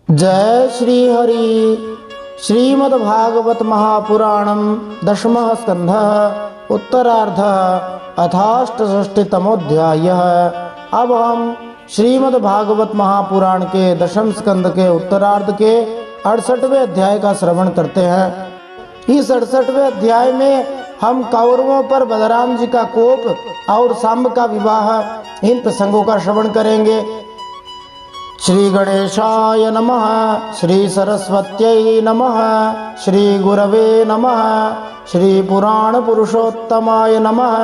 जय श्री हरि। श्रीमद्भागवत महापुराणम दशमः स्कंधः उत्तरार्धः अथाष्टषष्टितमोऽध्यायः। अब हम श्रीमद्भागवत महापुराण के दशम स्कंद के उत्तरार्ध के 68वें अध्याय का श्रवण करते हैं। इस 68वें अध्याय में हम कौरवों पर बलराम जी का कोप और सांब का विवाह इन प्रसंगों का श्रवण करेंगे। श्री गणेशाय नमः, श्री सरस्वत्यै नमः, श्री गुरवे नमः, श्री पुराण पुरुषोत्तमाय नमः।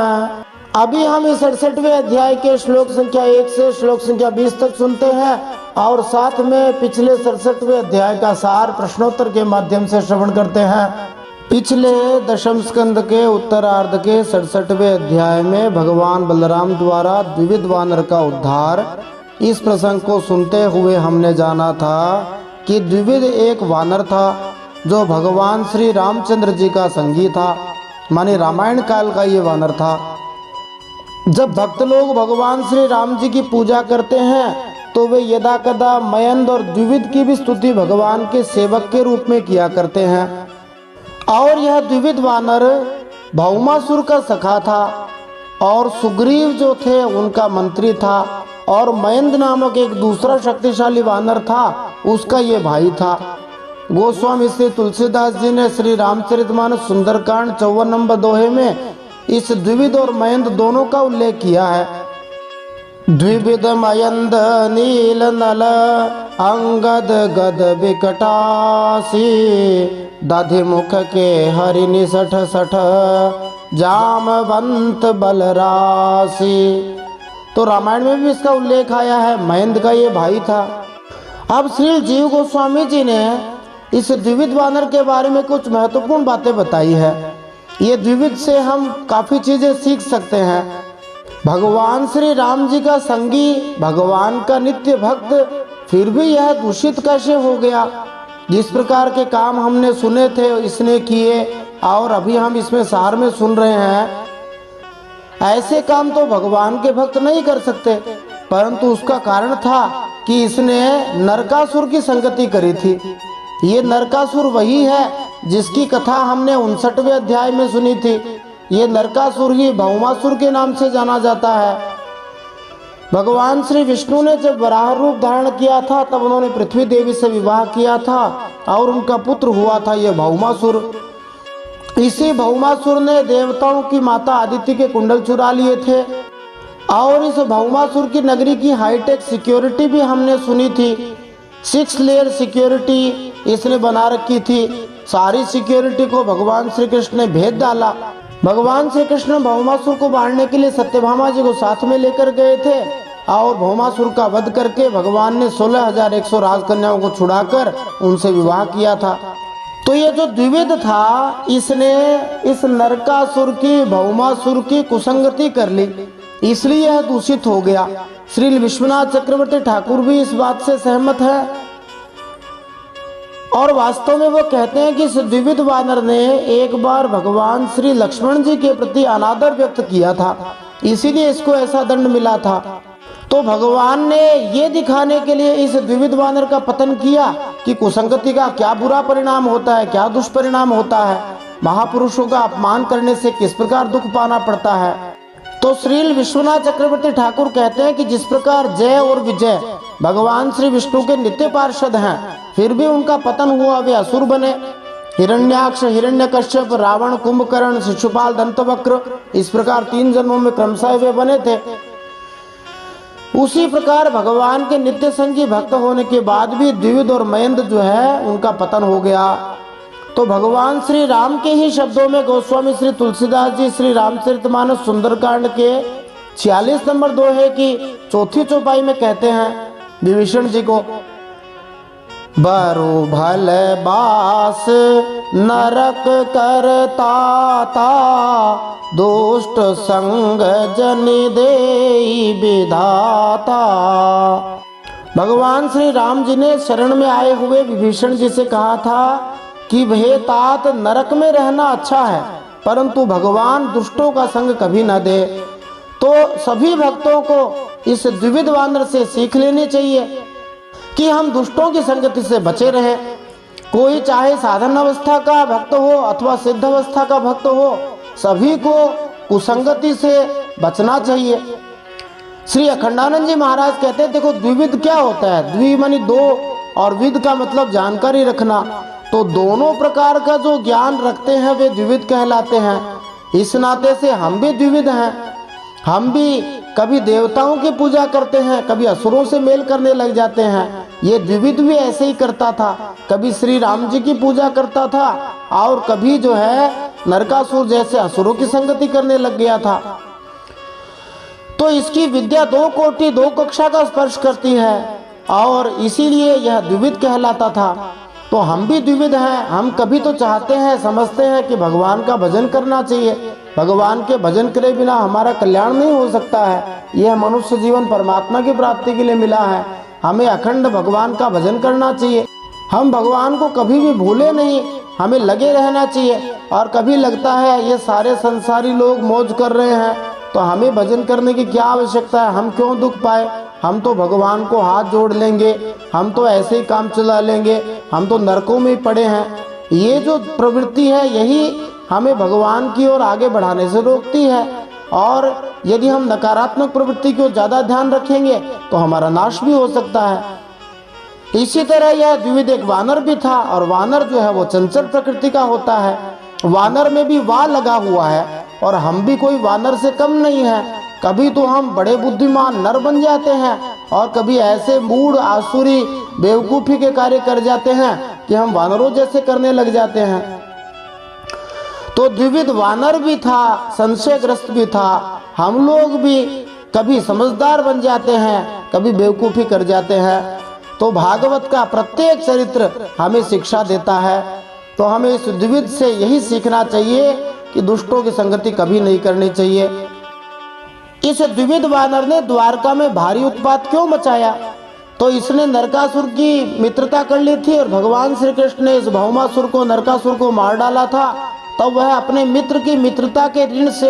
अभी हम इस 68वें अध्याय के श्लोक संख्या 1 से श्लोक संख्या 20 तक सुनते हैं और साथ में पिछले 67वें अध्याय का सार प्रश्नोत्तर के माध्यम से श्रवण करते हैं। पिछले दशम स्कंद के उत्तरार्ध के 67वें अध्याय में भगवान बलराम द्वारा द्विविध वानर का उद्धार, इस प्रसंग को सुनते हुए हमने जाना था कि द्विविध एक वानर था जो भगवान श्री रामचंद्र जी का संगी था, माने रामायण काल का ये वानर था। जब भक्त लोग भगवान श्री राम जी की पूजा करते हैं तो वे यदा कदा मयंद और द्विविध की भी स्तुति भगवान के सेवक के रूप में किया करते हैं। और यह द्विविध वानर भौमासुर का सखा था और सुग्रीव जो थे उनका मंत्री था और मयंद नामक एक दूसरा शक्तिशाली वानर था, उसका ये भाई था। गोस्वामी श्री तुलसीदास जी ने श्री रामचरितमानस सुंदरकांड 54 नंबर दोहे में इस द्विविध और मयंद दोनों का उल्लेख किया है। द्विविध मयंद नील नल अंगद गद विकटासी, दधि मुख के हरि निसठ सठ जामवंत बलरासी। तो रामायण में भी इसका उल्लेख आया है, मयंद का ये भाई था। अब श्री जीव गोस्वामी जी ने इस द्विविध वानर के बारे में कुछ महत्वपूर्ण बातें बताई है। ये द्विविध से हम काफी चीजें सीख सकते हैं। भगवान श्री राम जी का संगी, भगवान का नित्य भक्त, फिर भी यह दूषित कैसे हो गया? जिस प्रकार के काम हमने सुने थे इसने किए और अभी हम इसमें सार में सुन रहे हैं, ऐसे काम तो भगवान के भक्त नहीं कर सकते। परंतु उसका कारण था कि इसने नरकासुर की संगति करी थी। ये नरकासुर वही है जिसकी कथा हमने 59वें अध्याय में सुनी थी। ये नरकासुर ही भौमासुर के नाम से जाना जाता है। भगवान श्री विष्णु ने जब वराह रूप धारण किया था तब उन्होंने पृथ्वी देवी से विवाह किया था और उनका पुत्र हुआ था ये भौमासुर। इसी भौमासुर ने देवताओं की माता आदिति के कुंडल चुरा लिए थे और इस भौमासुर की नगरी की हाईटेक सिक्योरिटी भी हमने सुनी थी। 6 लेयर सिक्योरिटी इसने बना रखी थी। सारी सिक्योरिटी को भगवान श्री कृष्ण ने भेद डाला। भगवान श्री कृष्ण भौमासुर को मारने के लिए सत्यभामा जी को साथ में लेकर गए थे और भौमासुर का वध करके भगवान ने 16,100 राजकन्याओं को छुड़ाकर उनसे विवाह किया था। तो ये जो द्विविध था इसने इस नरकासुर की, भौमासुर की कुसंगति कर ली, इसलिए यह दूषित हो गया। श्री विश्वनाथ चक्रवर्ती ठाकुर भी इस बात से सहमत है और वास्तव में वो कहते हैं कि इस द्विविध वानर ने एक बार भगवान श्री लक्ष्मण जी के प्रति अनादर व्यक्त किया था, इसीलिए इसको ऐसा दंड मिला था। तो भगवान ने ये दिखाने के लिए इस द्विविध वानर का पतन किया कि कुसंगति का क्या बुरा परिणाम होता है, क्या दुष्परिणाम होता है, महापुरुषों का अपमान करने से किस प्रकार दुख पाना पड़ता है। तो श्री विश्वनाथ चक्रवर्ती ठाकुर कहते हैं कि जिस प्रकार जय और विजय भगवान श्री विष्णु के नित्य पार्षद हैं, फिर भी उनका पतन हुआ, वे असुर बने। हिरण्याक्ष, हिरण्यकश्यप, रावण, कुंभकर्ण, शिशुपाल, दंतवक्र, इस प्रकार 3 जन्मों में क्रमशः वे बने थे। उसी प्रकार भगवान के नित्य संगी भक्त होने के बाद भी द्विविध और मयंद जो है उनका पतन हो गया। तो भगवान श्री राम के ही शब्दों में गोस्वामी श्री तुलसीदास जी श्री रामचरितमानस सुंदरकांड के 46 नंबर दोहे की 4थी चौपाई में कहते हैं विभीषण जी को, बरु भल बास नरक करता ता, दुष्ट संग जन देई विधाता। भगवान श्री राम जी ने शरण में आए हुए विभीषण जी से कहा था कि हे तात, नरक में रहना अच्छा है परंतु भगवान दुष्टों का संग कभी न दे। तो सभी भक्तों को इस द्विविध वानर से सीख लेनी चाहिए कि हम दुष्टों की संगति से बचे रहें। कोई चाहे साधन अवस्था का भक्त हो अथवा सिद्ध अवस्था का भक्त हो, सभी को कुसंगति से बचना चाहिए। श्री अखंडानंद जी महाराज कहते हैं, देखो द्विविध क्या होता है? द्वि मानी दो, और विद का मतलब जानकारी रखना। तो दोनों प्रकार का जो ज्ञान रखते हैं वे द्विविध कहलाते हैं। इस नाते से हम भी द्विविध हैं। हम भी कभी देवताओं की पूजा करते हैं, कभी असुरों से मेल करने लग जाते हैं। ये द्विविध भी ऐसे ही करता था, कभी श्री राम जी की पूजा करता था और कभी जो है नरकासुर जैसे असुरों की संगति करने लग गया था। तो इसकी विद्या दो कोटि दो कक्षा का स्पर्श करती है और इसीलिए यह द्विविध कहलाता था। तो हम भी द्विविध हैं। हम कभी तो चाहते हैं, समझते हैं कि भगवान का भजन करना चाहिए, भगवान के भजन करे बिना हमारा कल्याण नहीं हो सकता है। यह मनुष्य जीवन परमात्मा की प्राप्ति के लिए मिला है, हमें अखंड भगवान का भजन करना चाहिए। हम भगवान को कभी भी भूले नहीं, हमें लगे रहना चाहिए। और कभी लगता है ये सारे संसारी लोग मौज कर रहे हैं तो हमें भजन करने की क्या आवश्यकता है, हम क्यों दुख पाए, हम तो भगवान को हाथ जोड़ लेंगे, हम तो ऐसे ही काम चला लेंगे, हम तो नरकों में ही पड़े हैं। ये जो प्रवृत्ति है यही हमें भगवान की ओर आगे बढ़ाने से रोकती है। और यदि हम नकारात्मक प्रवृत्ति को ज़्यादा ध्यान रखेंगे तो हमारा नाश भी हो सकता है। इसी तरह यह द्विविध एक वानर भी था, और वानर जो है वो चंचल प्रकृति का होता है। वानर में भी वाह लगा हुआ है और हम भी कोई वानर से कम नहीं है। कभी तो हम बड़े बुद्धिमान नर बन जाते हैं और कभी ऐसे मूढ़ आसुरी बेवकूफ़ी के कार्य कर जाते हैं कि हम वानरों जैसे करने लग जाते हैं। तो द्विविध वानर भी था, संशयग्रस्त भी था। हम लोग भी कभी समझदार बन जाते हैं, कभी बेवकूफ़ी कर जाते हैं। तो भागवत का प्रत्येक चरित्र हमें शिक्षा देता है। तो हमें इस द्विविध से यही सीखना चाहिए कि दुष्टों की संगति कभी नहीं करनी चाहिए। इस द्विविध वानर ने द्वारका में भारी उत्पात क्यों मचाया? तो इसने नरकासुर की मित्रता कर ली थी और भगवान श्री कृष्ण ने इस भौमासुर को, नरकासुर को मार डाला था। तब वह अपने मित्र की मित्रता के ऋण से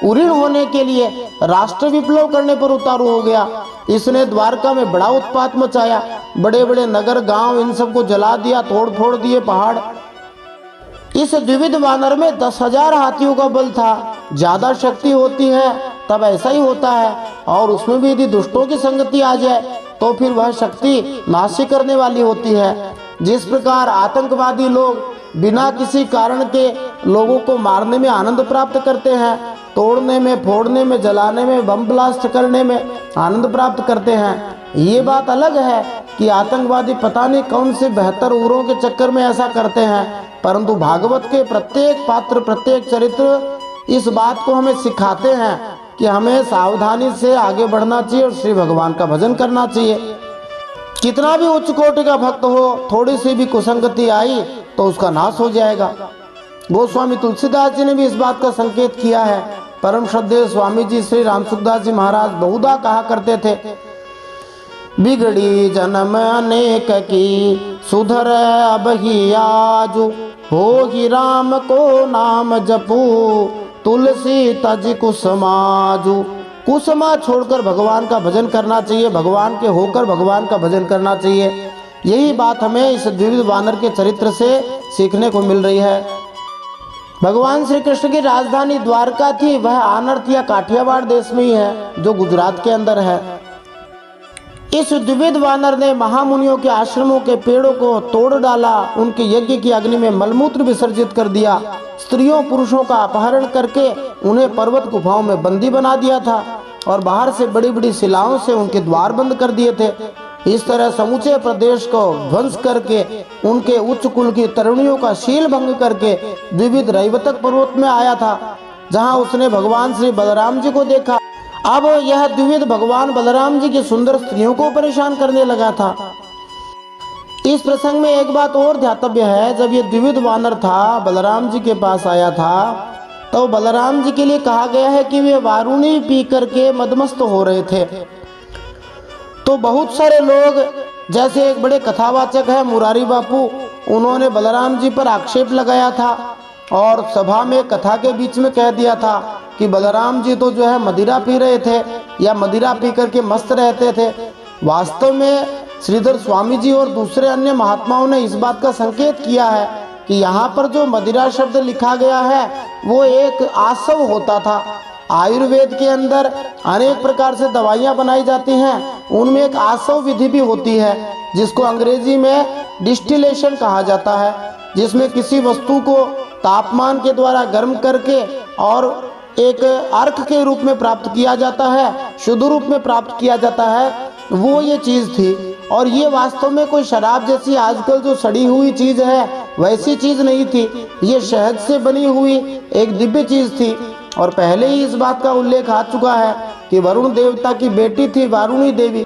उऋण होने के लिए राष्ट्र विप्लव करने पर उतारू हो गया। इसने द्वारका में बड़ा उत्पात मचाया, बड़े बड़े नगर गांव इन सबको जला दिया, तोड़ फोड़ दिए पहाड़। इस द्विविध वानर में 10,000 हाथियों का बल था। ज्यादा शक्ति होती है तब ऐसा ही होता है, और उसमें भी यदि दुष्टों की संगति आ जाए तो फिर वह शक्ति नाश करने वाली होती है। जिस प्रकार आतंकवादी लोग बिना किसी कारण के लोगों को मारने में आनंद प्राप्त करते हैं, तोड़ने में, फोड़ने में, जलाने में, बम ब्लास्ट करने में आनंद प्राप्त करते हैं। ये बात अलग है कि आतंकवादी पता नहीं कौन से बेहतर उरों के चक्कर में ऐसा करते हैं, परंतु भागवत के प्रत्येक पात्र, प्रत्येक चरित्र इस बात को हमें सिखाते हैं कि हमें सावधानी से आगे बढ़ना चाहिए और श्री भगवान का भजन करना चाहिए। कितना भी उच्च कोटि का भक्त हो, थोड़ी सी भी कुसंगति आई तो उसका नाश हो जाएगा। गोस्वामी तुलसीदास जी ने भी इस बात का संकेत किया है। परम श्रद्धेय स्वामी जी श्री रामसुखदास जी महाराज बहुधा कहा करते थे, बिगड़ी जन्म अनेक की सुधर अब ही आजू, हो ही राम को नाम जपू तुलसी तज कुसमाजू। कुसमा छोड़कर भगवान का भजन करना चाहिए, भगवान के होकर भगवान का भजन करना चाहिए। यही बात हमें इस द्विविध वानर के चरित्र से सीखने को मिल रही है। भगवान श्री कृष्ण की राजधानी द्वारका थी, वह आनर्त या काठियावाड़ देश में ही है जो गुजरात के अंदर है। इस द्विविध वानर ने महामुनियों के आश्रमों के पेड़ों को तोड़ डाला, उनके यज्ञ की अग्नि में मलमूत्र विसर्जित कर दिया, स्त्रियों पुरुषों का अपहरण करके उन्हें पर्वत गुफाओं में बंदी बना दिया था और बाहर से बड़ी बड़ी शिलाओं से उनके द्वार बंद कर दिए थे। इस तरह समूचे प्रदेश को ध्वंस करके उनके उच्च कुल की तरुणियों का शील भंग करके द्विविध रैवतक पर्वत में आया था, जहां उसने भगवान श्री बलराम जी को देखा। अब यह द्विविध भगवान बलराम जी की सुंदर स्त्रियों को परेशान करने लगा था। इस प्रसंग में एक बात और ध्यातव्य है, जब ये द्विविध वानर था बलराम जी के पास आया था तो बलराम जी के लिए कहा गया है कि वे वारुणी पी करके मदमस्त हो रहे थे। तो बहुत सारे लोग, जैसे एक बड़े कथावाचक है मुरारी बापू, उन्होंने बलराम जी पर आक्षेप लगाया था और सभा में कथा के बीच में कह दिया था कि बलराम जी तो जो है मदिरा पी रहे थे या मदिरा पी करके मस्त रहते थे। वास्तव में श्रीधर स्वामी जी और दूसरे अन्य महात्माओं ने इस बात का संकेत किया है कि यहाँ पर जो मदिरा शब्द लिखा गया है वो एक आसव होता था। आयुर्वेद के अंदर अनेक प्रकार से दवाइयाँ बनाई जाती हैं, उनमें एक आसव विधि भी होती है जिसको अंग्रेजी में डिस्टिलेशन कहा जाता है, जिसमें किसी वस्तु को तापमान के द्वारा गर्म करके और एक अर्क के रूप में प्राप्त किया जाता है, शुद्ध रूप में प्राप्त किया जाता है, वो ये चीज़ थी। और ये वास्तव में कोई शराब जैसी आजकल जो सड़ी हुई चीज़ है वैसी चीज़ नहीं थी, ये शहद से बनी हुई एक दिव्य चीज़ थी। और पहले ही इस बात का उल्लेख आ चुका है कि वरुण देवता की बेटी थी वारुणी देवी।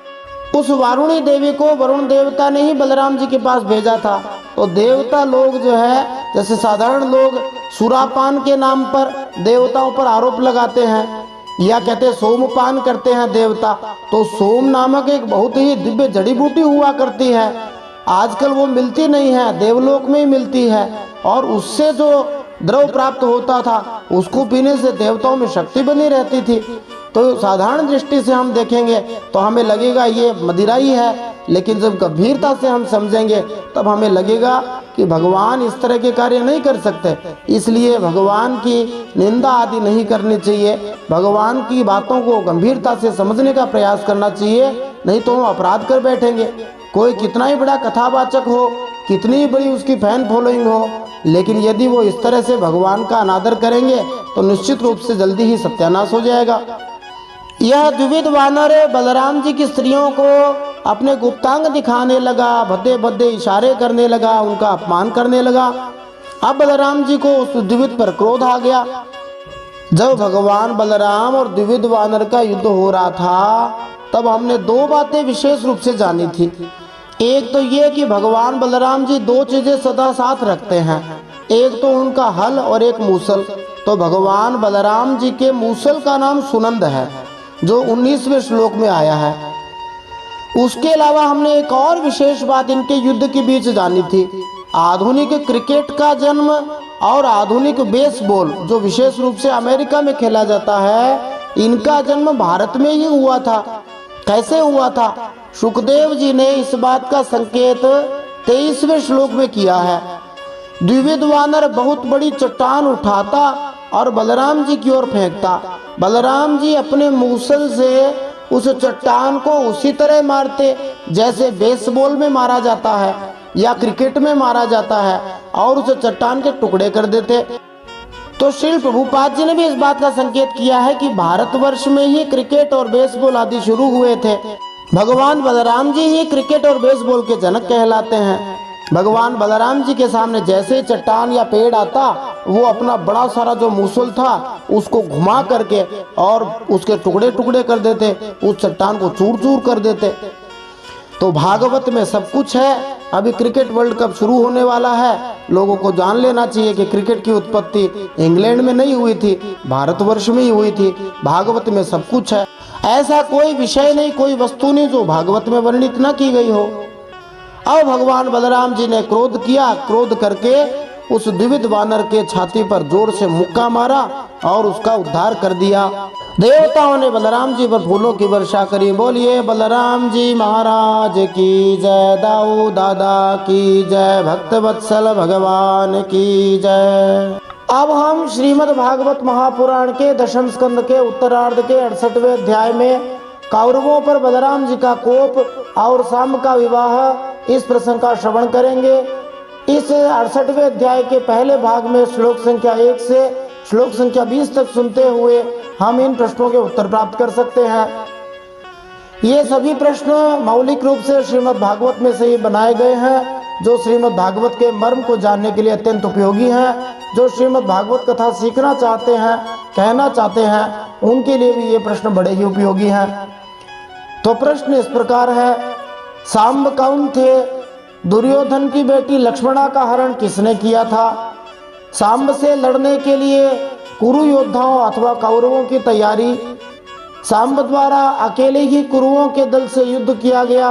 उस वारुणी देवी को वरुण देवता ने ही बलराम जी के पास भेजा था। तो देवता लोग जो है, जैसे साधारण लोग सुरापान के नाम पर देवताओं पर आरोप लगाते हैं या कहते हैं सोमपान करते हैं देवता, तो सोम नामक एक बहुत ही दिव्य जड़ी बूटी हुआ करती है, आजकल वो मिलती नहीं है, देवलोक में ही मिलती है। और उससे जो द्रव प्राप्त होता था उसको पीने से देवताओं में शक्ति बनी रहती थी। तो साधारण दृष्टि से हम देखेंगे तो हमें लगेगा ये मदिरा ही है, लेकिन जब गंभीरता से हम समझेंगे तब हमें लगेगा कि भगवान इस तरह के कार्य नहीं कर सकते। इसलिए भगवान की निंदा आदि नहीं करनी चाहिए, भगवान की बातों को गंभीरता से समझने का प्रयास करना चाहिए, नहीं तो हम अपराध कर बैठेंगे। कोई कितना ही बड़ा कथावाचक हो, कितनी ही बड़ी उसकी फैन फॉलोइंग हो, लेकिन यदि वो इस तरह से भगवान का अनादर करेंगे तो निश्चित रूप से जल्दी ही सत्यानाश हो जाएगा। यह द्विविध वानर बलराम जी की स्त्रियों को अपने गुप्तांग दिखाने लगा, भद्दे भद्दे इशारे करने लगा, उनका अपमान करने लगा। अब बलराम जी को उस द्विविध पर क्रोध आ गया। जब भगवान बलराम और द्विविध वानर का युद्ध हो रहा था तब हमने दो बातें विशेष रूप से जानी थी। एक तो ये कि भगवान बलराम जी दो चीजें सदा साथ रखते हैं, एक तो उनका हल और एक मूसल। तो भगवान बलराम जी के मूसल का नाम सुनंद है जो 19वें श्लोक में आया है। उसके अलावा हमने एक और विशेष बात इनके युद्ध के बीच जानी थी। आधुनिक क्रिकेट का जन्म और आधुनिक बेसबॉल जो विशेष रूप से अमेरिका में खेला जाता है, इनका जन्म भारत में ही हुआ था। कैसे हुआ था? सुखदेव जी ने इस बात का संकेत 23वें श्लोक में किया है। द्विविध वानर बहुत बड़ी चट्टान उठाता और बलराम जी की ओर फेंकता। बलराम जी अपने मूसल से उस चट्टान को उसी तरह मारते जैसे बेसबॉल में मारा जाता है या क्रिकेट में मारा जाता है, और उस चट्टान के टुकड़े कर देते। तो श्री प्रभुपाद जी ने भी इस बात का संकेत किया है कि भारतवर्ष में ही क्रिकेट और बेसबॉल आदि शुरू हुए थे। भगवान बलराम जी ही क्रिकेट और बेसबॉल के जनक कहलाते हैं। भगवान बलराम जी के सामने जैसे चट्टान या पेड़ आता, वो अपना बड़ा सारा जो मूसल था उसको घुमा करके और उसके टुकड़े टुकड़े कर देते, उस चट्टान को चूर चूर कर देते। तो भागवत में सब कुछ है। अभी क्रिकेट वर्ल्ड कप शुरू होने वाला है, लोगों को जान लेना चाहिए कि क्रिकेट की उत्पत्ति इंग्लैंड में नहीं हुई थी, भारतवर्ष में ही हुई थी। भागवत में सब कुछ है, ऐसा कोई विषय नहीं, कोई वस्तु नहीं जो भागवत में वर्णित न की गई हो। अब भगवान बलराम जी ने क्रोध किया, क्रोध करके उस द्विविध वानर के छाती पर जोर से मुक्का मारा और उसका उद्धार कर दिया। देवताओं ने बलराम जी पर फूलों की वर्षा करी। बोलिए बलराम जी महाराज की जय, दाऊ दादा की जय, भक्त वत्सल भगवान की जय। अब हम श्रीमद् भागवत महापुराण के दशम स्कंद के उत्तरार्ध के 68वें अध्याय में कौरवों पर बलराम जी का कोप और सांब का विवाह, इस प्रसंग का श्रवण करेंगे। इस 68वें अध्याय के पहले भाग में श्लोक संख्या 1 से श्लोक संख्या 20 तक सुनते हुए हम इन प्रश्नों के उत्तर प्राप्त कर सकते हैं। ये सभी प्रश्न मौलिक रूप से श्रीमद् भागवत में से ही बनाए गए हैं, जो श्रीमद् भागवत के मर्म को जानने के लिए अत्यंत उपयोगी हैं। जो श्रीमद् भागवत कथा सीखना चाहते हैं, कहना चाहते हैं, उनके लिए भी ये प्रश्न बड़े ही उपयोगी हैं। तो प्रश्न इस प्रकार है, सांब कौन थे? दुर्योधन की बेटी लक्ष्मणा का हरण किसने किया था? सांब से लड़ने के लिए कुरु योद्धाओं अथवा कौरवों की तैयारी, सांब द्वारा अकेले ही कुरुओं के दल से युद्ध किया गया,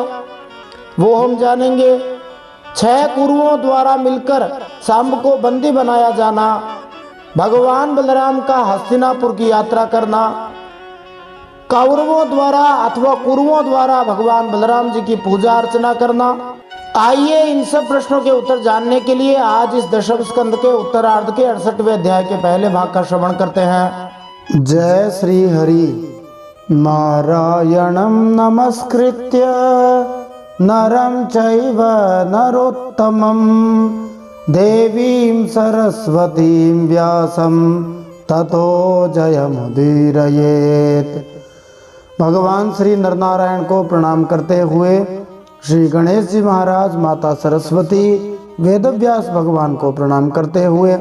वो हम जानेंगे। 6 कुरुओं द्वारा मिलकर सांब को बंदी बनाया जाना, भगवान बलराम का हस्तिनापुर की यात्रा करना, कौरवों द्वारा अथवा कुरुओं द्वारा भगवान बलराम जी की पूजा अर्चना करना। आइए इन सब प्रश्नों के उत्तर जानने के लिए आज इस दशम स्कंद के उत्तरार्ध के 68वें अध्याय के पहले भाग का श्रवण करते हैं। जय श्री हरि। नारायणं नमस्कृत्य नरं चैव नरोत्तमं देवीं सरस्वतीं व्यासं ततो जयमुदीरयेत्। भगवान श्री नरनारायण को प्रणाम करते हुए श्री गणेश जी महाराज, माता सरस्वती, वेदव्यास भगवान को प्रणाम करते हुए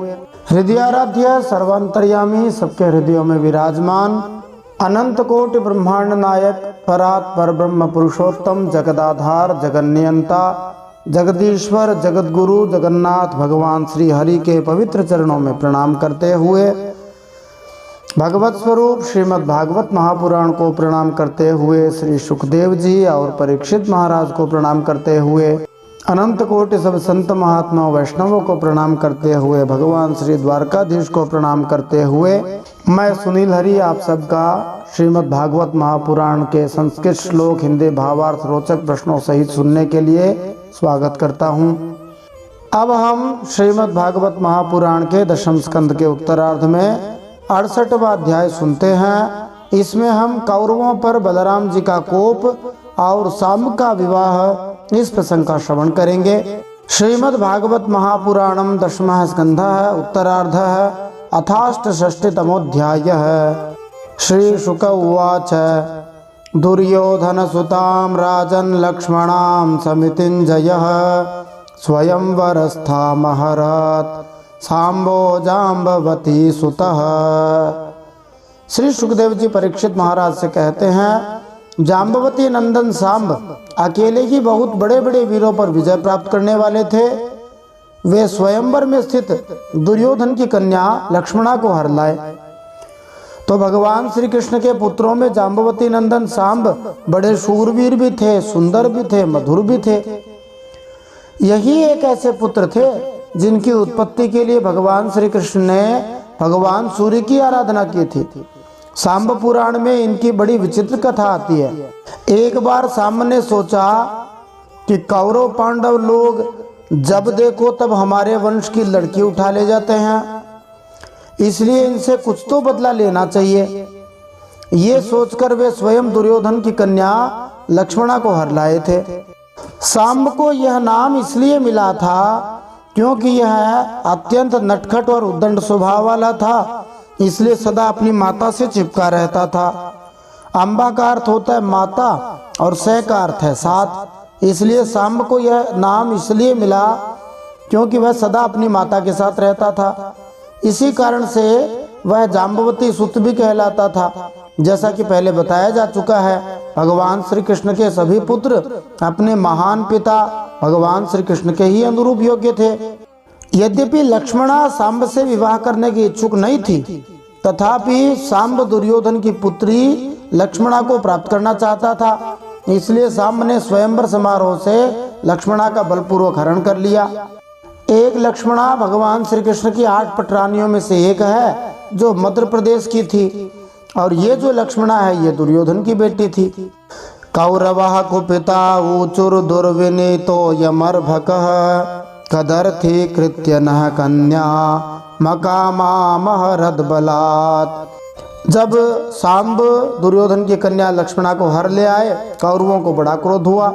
हृदयाराध्य सर्वांतर्यामी, सबके हृदयों में विराजमान, अनंत कोटि ब्रह्मांड नायक, परात् पर ब्रह्म पुरुषोत्तम, जगदाधार, जगन्नियंता, जगदीश्वर, जगतगुरु, जगन्नाथ भगवान श्री हरि के पवित्र चरणों में प्रणाम करते हुए भगवत स्वरूप श्रीमद् भागवत महापुराण को प्रणाम करते हुए श्री सुखदेव जी और परीक्षित महाराज को प्रणाम करते हुए अनंत कोटि सब संत महात्मा वैष्णवों को प्रणाम करते हुए भगवान श्री द्वारकाधीश को प्रणाम करते हुए मैं सुनील हरि आप सबका श्रीमद् भागवत महापुराण के संस्कृत श्लोक हिंदी भावार्थ रोचक प्रश्नों सहित सुनने के लिए स्वागत करता हूँ। अब हम श्रीमद् भागवत महापुराण के दशम स्कंद के उत्तरार्ध में 68वां अध्याय सुनते हैं। इसमें हम कौरवों पर बलराम जी का कोप और सांब का विवाह, इस प्रसंग का श्रवण करेंगे। श्रीमद् भागवत महापुराणम दशमः स्कंधः उत्तरार्धः अथाष्टषष्टितमोऽध्यायः। श्री शुक उवाच दुर्योधन सुतां राजन् लक्ष्मणां समितिञ्जयः स्वयंवरस्थामहरत् सांबो जाम्बवती सुतः। श्री सुखदेव जी परीक्षित महाराज से कहते हैं, जाम्बवती नंदन सांब अकेले ही बहुत बड़े बड़े वीरों पर विजय प्राप्त करने वाले थे। वे स्वयंवर में स्थित दुर्योधन की कन्या लक्ष्मणा को हर लाए। तो भगवान श्री कृष्ण के पुत्रों में जाम्बवती नंदन सांब बड़े शूरवीर भी थे, सुंदर भी थे, मधुर भी थे। यही एक ऐसे पुत्र थे जिनकी उत्पत्ति के लिए भगवान श्री कृष्ण ने भगवान सूर्य की आराधना की थी। सांब पुराण में इनकी बड़ी विचित्र कथा आती है। एक बार सांब ने सोचा कि कौरव पांडव लोग जब देखो तब हमारे वंश की लड़की उठा ले जाते हैं, इसलिए इनसे कुछ तो बदला लेना चाहिए। ये सोचकर वे स्वयं दुर्योधन की कन्या लक्ष्मणा को हर लाए थे। सांब को यह नाम इसलिए मिला था क्योंकि यह अत्यंत नटखट और उद्दंड स्वभाव वाला था, इसलिए सदा अपनी माता से चिपका रहता था। अम्बा का अर्थ होता है माता और सह का अर्थ है साथ, इसलिए सांब को यह नाम इसलिए मिला क्योंकि वह सदा अपनी माता के साथ रहता था। इसी कारण से वह जाम्बवती सुत भी कहलाता था। जैसा कि पहले बताया जा चुका है, भगवान श्री कृष्ण के सभी पुत्र अपने महान पिता भगवान श्री कृष्ण के ही अनुरूप योग्य थे। यद्यपि लक्ष्मणा सांब से विवाह करने की इच्छुक नहीं थी, तथापि सांब दुर्योधन की पुत्री लक्ष्मणा को प्राप्त करना चाहता था। इसलिए सांब ने स्वयंवर समारोह से लक्ष्मणा का बलपूर्वक हरण कर लिया। एक लक्ष्मणा भगवान श्री कृष्ण की 8 पटरानियों में से एक है जो मध्य प्रदेश की थी, और ये जो लक्ष्मणा है ये दुर्योधन की बेटी थी। कौरवः कुपिता ऊचुर दुर्विनीतो यमर्भकः कदर्थी कृत्य नः कन्या मकामा महरद बलात्। जब सांब दुर्योधन की कन्या लक्ष्मणा को हर ले आए, कौरवों को बड़ा क्रोध हुआ।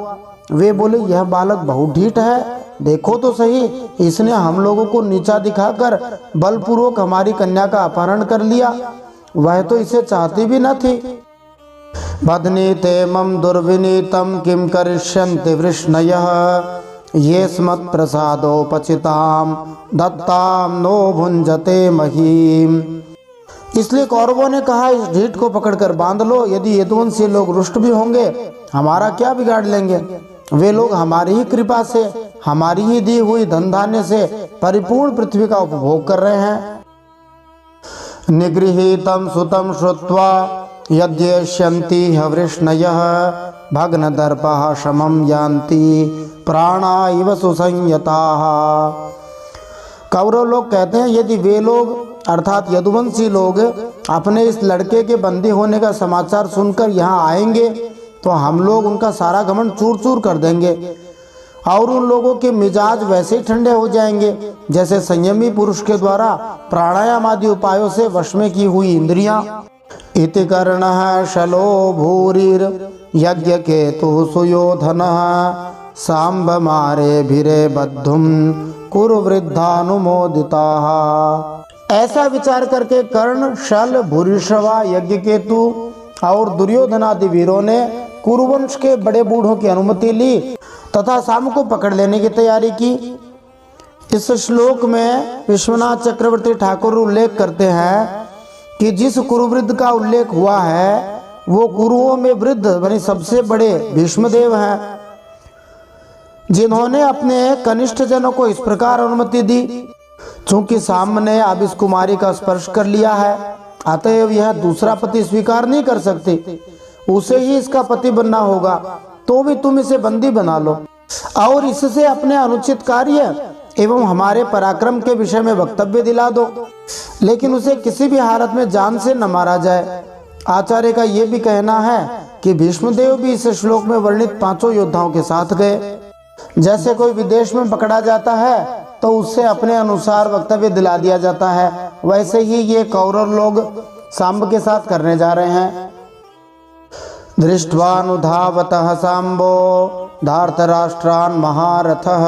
वे बोले, यह बालक बहुत ढीठ है, देखो तो सही, इसने हम लोगों को नीचा दिखाकर बलपूर्वक हमारी कन्या का अपहरण कर लिया। वह तो इसे चाहती भी न थी। बध्नीते मम दुर्विनीतम किम करिष्यन्ति वृष्णयः ये स्मत् प्रसादोपचिताम दत्ताम नो भुंजते महीम। इसलिए कौरवों ने कहा, इस ढीठ को पकड़कर बांध लो, यदि यदुवंशी लोग रुष्ट भी होंगे हमारा क्या बिगाड़ लेंगे। वे लोग हमारी ही कृपा से, हमारी ही दी हुई धन धान्य से परिपूर्ण पृथ्वी का उपभोग कर रहे हैं। निगृहीतम सुतम श्रुत्वा यद्येष्यन्ति हवृष्णयः भग्नदर्पः शमं यान्ति प्राणा इव सुसंयताः। कौरव लोग कहते हैं, यदि वे लोग अर्थात यदुवंशी लोग अपने इस लड़के के बंदी होने का समाचार सुनकर यहाँ आएंगे तो हम लोग उनका सारा घमंड चूर चूर कर देंगे और उन लोगों के मिजाज वैसे ही ठंडे हो जाएंगे जैसे संयमी पुरुष के द्वारा प्राणायाम आदि उपायों से वश में की हुई इंद्रियां। इति कर्णः शलो भूरिर यज्ञ केतु सुयोधन सांब मारे भिरे बद्धुम कुरुवृद्धानुमोदिता। ऐसा विचार करके कर्ण, शल, भूरिश्रवा, यज्ञ केतु और दुर्योधन आदि वीरों ने कुरुवंश के बड़े बूढ़ों की अनुमति ली तथा शाम को पकड़ लेने की तैयारी की। इस श्लोक में विश्वनाथ चक्रवर्ती ठाकुर उल्लेख करते हैं कि जिस कुरुवृद्ध का उल्लेख हुआ है वो कुरुओं में वृद्ध यानी सबसे बड़े भीष्मदेव हैं, जिन्होंने अपने कनिष्ठ जनों को इस प्रकार अनुमति दी। चूंकि साम ने अब इस कुमारी का स्पर्श कर लिया है अतएव यह दूसरा पति स्वीकार नहीं कर सकती, उसे ही इसका पति बनना होगा, तो भी तुम इसे बंदी बना लो और इससे अपने अनुचित कार्य एवं हमारे पराक्रम के विषय में वक्तव्य दिला दो, लेकिन उसे किसी भी हालत में जान से न मारा जाए। आचार्य का ये भी कहना है कि भीष्मदेव भी इस श्लोक में वर्णित 5 योद्धाओं के साथ गए। जैसे कोई विदेश में पकड़ा जाता है तो उससे अपने अनुसार वक्तव्य दिला दिया जाता है, वैसे ही ये कौरव लोग सांब के साथ करने जा रहे हैं। दृष्ट्वानुधावतः सांबो धार्तराष्ट्रान् महारथः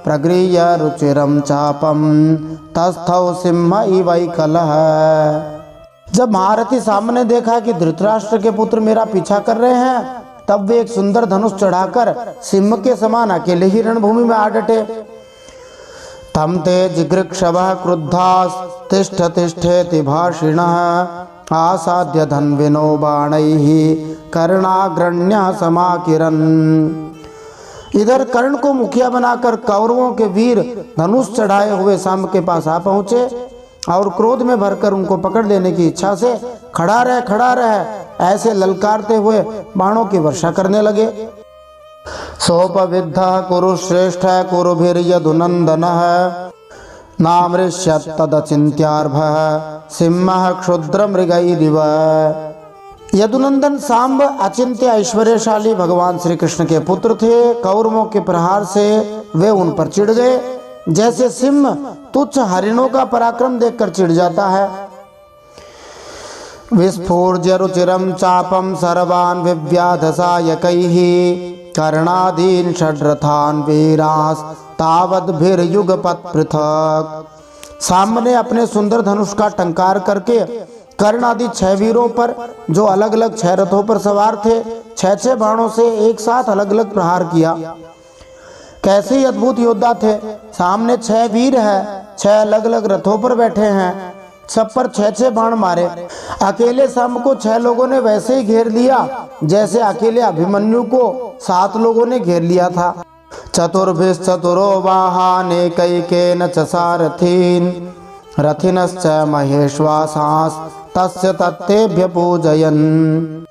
प्रगृह्य रुचिरं चापम तस्थौ सिंह इवैकलः। जब महारथी सामने देखा कि धृतराष्ट्र के पुत्र मेरा पीछा कर रहे हैं तब वे एक सुंदर धनुष चढ़ाकर सिंह के समान अकेले ही रणभूमि में आ डटे। तम ते जिगृक्षवः क्रुद्धास् तिष्ठ तिष्ठेति भाषिणः आसाद्य धन्विनो बाणैः कर्णाग्रण्यः समाकिरन्। इधर कर्ण को मुखिया बनाकर कौरवों के वीर धनुष चढ़ाए हुए सांब के पास आ पहुंचे और क्रोध में भरकर उनको पकड़ लेने की इच्छा से खड़ा रह ऐसे ललकारते हुए बाणों की वर्षा करने लगे। सोपविद्धः कुरुश्रेष्ठ कुरुभिर्यदुनन्दनः नामृष्यत् तदचिन्त्यार्भः सिंहः क्षुद्रमृगैरिव। यदुनंदन सांब अचिंत्य ऐश्वर्यशाली भगवान श्री कृष्ण के पुत्र थे। कौरवों के प्रहार से वे उन पर चिढ़ गए जैसे सिंह तुच्छ हरिणों का पराक्रम देखकर चिढ़ जाता है। विस्फूर्ज्य रुचिरं चापम सर्वान् विव्याधसायकैः कर्णादीन् षड्रथान् वीरांस् तावद्भिर्युगपत् पृथक्। सांब ने अपने सुंदर धनुष का टंकार करके कर्ण आदि 6 वीरों पर जो अलग अलग 6 रथों पर सवार थे 6 बाणों से एक साथ अलग अलग प्रहार किया। कैसे ही अद्भुत योद्धा थे। सामने 6 वीर है, 6 अलग अलग रथों पर बैठे हैं, सब पर 6 बाण मारे। अकेले सांब को 6 लोगों ने वैसे ही घेर लिया जैसे अकेले अभिमन्यु को 7 लोगों ने घेर लिया था। चतुर्भिश्चतुरो वाहानेकैकेन च सारथीन् रथिनश्च महेश्वासांस् तस्य तत्तेभ्य पूजयन्।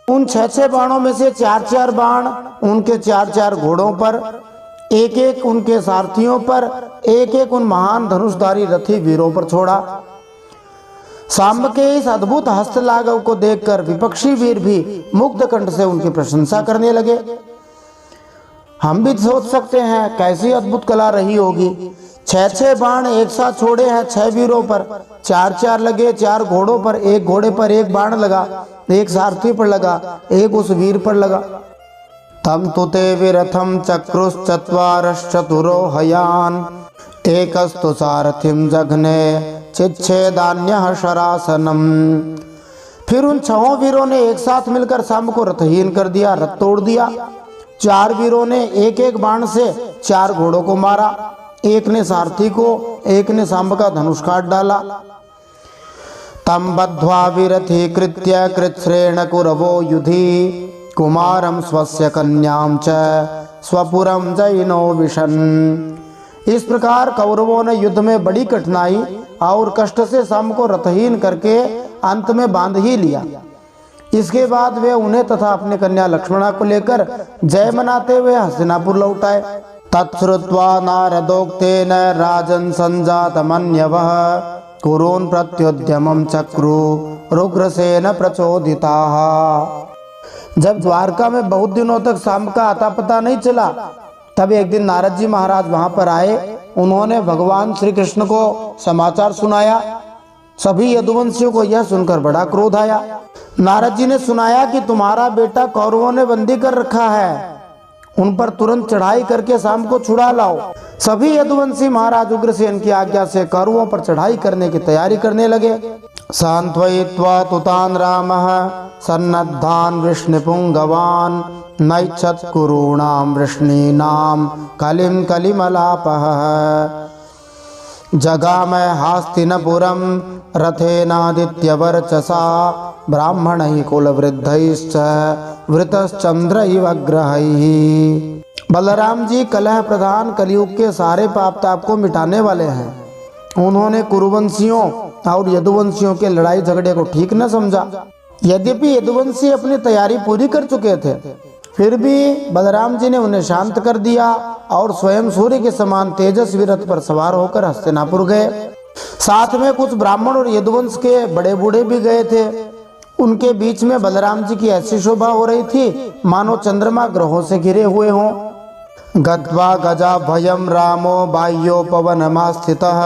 उन 6 बाणों में से 4 बाण उनके 4 घोड़ों पर, एक उनके सारथियों पर, एक उन महान धनुषधारी रथी वीरों पर छोड़ा। सांब के इस अद्भुत हस्त लाघव को देखकर विपक्षी वीर भी मुग्ध कंठ से उनकी प्रशंसा करने लगे। हम भी सोच सकते हैं कैसी अद्भुत कला रही होगी। 6 बाण एक साथ छोड़े हैं 6 वीरों पर, 4 लगे 4 घोड़ों पर, एक घोड़े पर एक बाण लगा, एक सारथी पर लगा, एक उस वीर पर लगा। तम तुते विरथम चक्रुश्चत्वारश्चतुरो हयान एकस्तु सारथिम जघने चिच्छेदान्यः शरासनम। फिर उन 6 वीरों ने एक साथ मिलकर सांब को रथहीन कर दिया, रथ तोड़ दिया। 4 वीरों ने एक बाण से 4 घोड़ों को मारा, एक ने सारथी को, एक ने सांब का धनुष काट डाला। तम बद्ध्वा विरथी कृत्य कृच्छ्रेण कुरवो युधि कुमारम स्वस्य कन्याम च स्वपुरम जैनो विशन। इस प्रकार कौरवों ने युद्ध में बड़ी कठिनाई और कष्ट से सांब को रथहीन करके अंत में बांध ही लिया। इसके बाद वे उन्हें तथा अपने कन्या लक्ष्मणा को लेकर जय मनाते हुए हस्तिनापुर लौट आए। तत्श्रुत्वा नारदोक्तेन राजन् संजातमन्यवः कुरून् प्रत्युद्यमं चक्रु रुग्रसेन प्रचोदिताः। जब द्वारका में बहुत दिनों तक शाम का आता पता नहीं चला, तब एक दिन नारद जी महाराज वहां पर आए। उन्होंने भगवान श्री कृष्ण को समाचार सुनाया। सभी यदुवंशियों को यह सुनकर बड़ा क्रोध आया। नारद जी ने सुनाया कि तुम्हारा बेटा कौरवों ने बंदी कर रखा है, उन पर तुरंत चढ़ाई करके शाम को छुड़ा लाओ। सभी यदुवंशी महाराज उग्रसेन की आज्ञा से कौरवों पर चढ़ाई करने की तैयारी करने लगे। सांत्वयित्वा तुतान रामः सन्नद्धान वृष्णिपुंगवान नैच्छत् कुरूणां वृष्णीनां कलिं कलिमलापः। जगामय हास्तिनपुरं रथेनादित्यवर्चसा ब्राह्मणैः कुलवृद्धैश्च वृतश्चन्द्रैवग्रहैः। बलराम जी कलह प्रधान कलयुग के सारे पाप ताप को मिटाने वाले हैं। उन्होंने कुरुवंशियों और यदुवंशियों के लड़ाई झगड़े को ठीक न समझा। यद्यपि यदुवंशी अपनी तैयारी पूरी कर चुके थे, फिर भी बलराम जी ने उन्हें शांत कर दिया और स्वयं सूर्य के समान तेजस्वी रथ पर सवार होकर हस्तिनापुर गए। साथ में कुछ ब्राह्मण और यदुवंश के बड़े बूढ़े भी गए थे। उनके बीच में बलराम जी की ऐसी शोभा हो रही थी मानो चंद्रमा ग्रहों से घिरे हुए हों। गत्वा गजा भयम रामो बाह्योपवनमास्थितः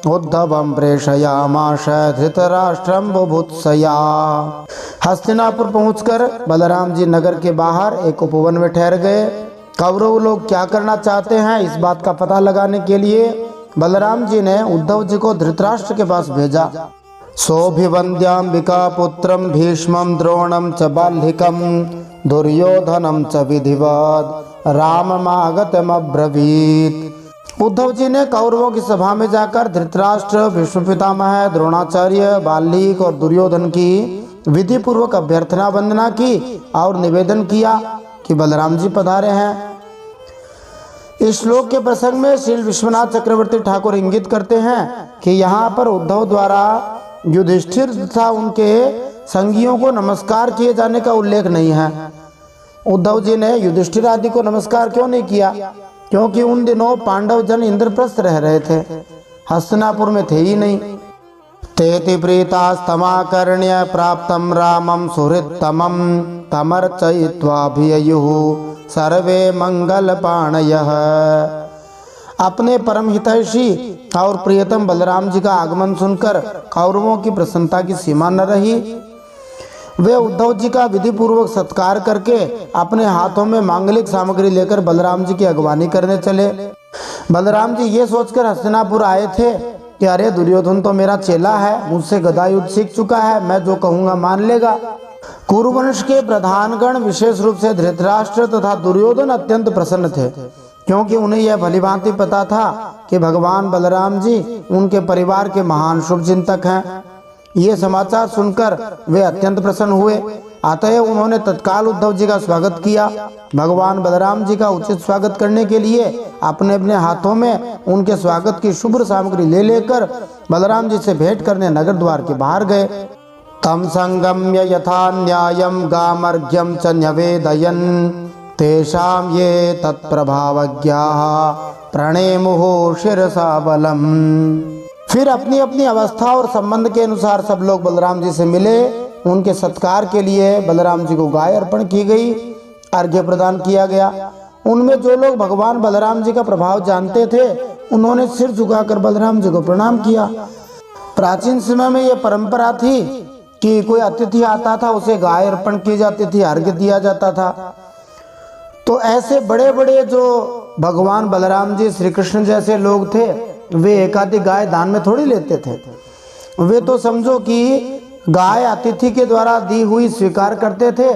उद्धवं प्रेषयामास धृतराष्ट्रं बुभुत्सया। हस्तिनापुर पहुंचकर बलराम जी नगर के बाहर एक उपवन में ठहर गए। कौरव लोग क्या करना चाहते हैं इस बात का पता लगाने के लिए बलराम जी ने उद्धव जी को धृतराष्ट्र के पास भेजा। सौभिवन्द्याम्बिका पुत्रं भीष्मं द्रोणं च बाल्हिकं दुर्योधनं च विधिवत् राममागतमब्रवीत्। उद्धव जी ने कौरवों की सभा में जाकर धृतराष्ट्र, भीष्म पितामह, द्रोणाचार्य, बाल्हिक और दुर्योधन की विधि पूर्वक अभ्यर्थना वंदना की और निवेदन किया कि बलराम जी पधारे हैं। इस श्लोक के प्रसंग में श्री विश्वनाथ चक्रवर्ती ठाकुर इंगित करते हैं कि यहाँ पर उद्धव द्वारा युधिष्ठिर तथा उनके संगियों को नमस्कार किए जाने का उल्लेख नहीं है। उद्धव जी ने युधिष्ठिर आदि को नमस्कार क्यों नहीं किया? क्योंकि उन दिनों पांडव जन इंद्रप्रस्थ रह रहे थे, हस्तिनापुर में थे ही नहीं। तेति प्रीतास्तमाकर्ण्य प्राप्तं रामं सुहृत्तमं तमर्चयित्वाभिययुः सर्वे मंगलपाणयः। अपने परम हितैषी और प्रियतम बलराम जी का आगमन सुनकर कौरवों की प्रसन्नता की सीमा न रही। वे उद्धव जी का विधि पूर्वक सत्कार करके अपने हाथों में मांगलिक सामग्री लेकर बलराम जी की अगवानी करने चले। बलराम जी ये सोचकर हस्तिनापुर आए थे कि अरे दुर्योधन तो मेरा चेला है, मुझसे गदा युद्ध सीख चुका है, मैं जो कहूँगा मान लेगा। कुरुवंश के प्रधानगण विशेष रूप से धृतराष्ट्र तथा दुर्योधन अत्यंत प्रसन्न थे, क्योंकि उन्हें यह भलीभांति पता था कि भगवान बलराम जी उनके परिवार के महान शुभचिंतक हैं। ये समाचार सुनकर वे अत्यंत प्रसन्न हुए। अतः उन्होंने तत्काल उद्धव जी का स्वागत किया। भगवान बलराम जी का उचित स्वागत करने के लिए अपने अपने हाथों में उनके स्वागत की शुभ्र सामग्री ले लेकर बलराम जी से भेंट करने नगर द्वार के बाहर गए। तम संगम्य यथा न्यायम गामर्घ्यम च न्यवेदयन् तेषां ये तत्प्रभावज्ञाः प्रणेमुः शिरसा बलम्। फिर अपनी अपनी अवस्था और संबंध के अनुसार सब लोग बलराम जी से मिले। उनके सत्कार के लिए बलराम जी को गाय अर्पण की गई, अर्घ्य प्रदान किया गया। उनमें जो लोग भगवान बलराम जी का प्रभाव जानते थे उन्होंने सिर झुकाकर बलराम जी को प्रणाम किया। प्राचीन समय में यह परंपरा थी कि कोई अतिथि आता था उसे गाय अर्पण की जाती थी, अर्घ्य दिया जाता था। तो ऐसे बड़े बड़े जो भगवान बलराम जी, श्री कृष्ण जैसे लोग थे, वे एक आधी गाय दान में थोड़ी लेते थे। वे तो समझो कि गाय अतिथि के द्वारा दी हुई स्वीकार करते थे,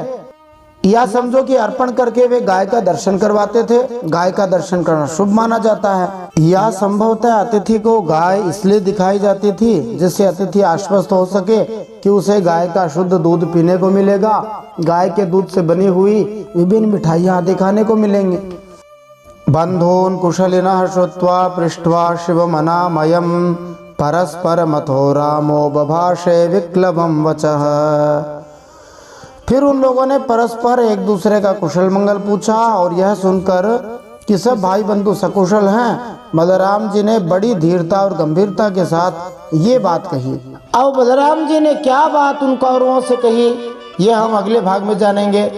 या समझो कि अर्पण करके वे गाय का दर्शन करवाते थे। गाय का दर्शन करना शुभ माना जाता है। या संभवतः अतिथि को गाय इसलिए दिखाई जाती थी जिससे अतिथि आश्वस्त हो सके कि उसे गाय का शुद्ध दूध पीने को मिलेगा, गाय के दूध से बनी हुई विभिन्न मिठाइयाँ आदि खाने को मिलेंगे। बंधून् कुशलिनः श्रुत्वा पृष्ट्वा शिवमनामयम् परस्परमथो रामो बभाषे विक्लवं वचः। फिर उन लोगों ने परस्पर एक दूसरे का कुशल मंगल पूछा और यह सुनकर कि सब भाई बंधु सकुशल हैं, बलराम जी ने बड़ी धीरता और गंभीरता के साथ ये बात कही। अब बलराम जी ने क्या बात उन कौरवों से कही, ये हम अगले भाग में जानेंगे।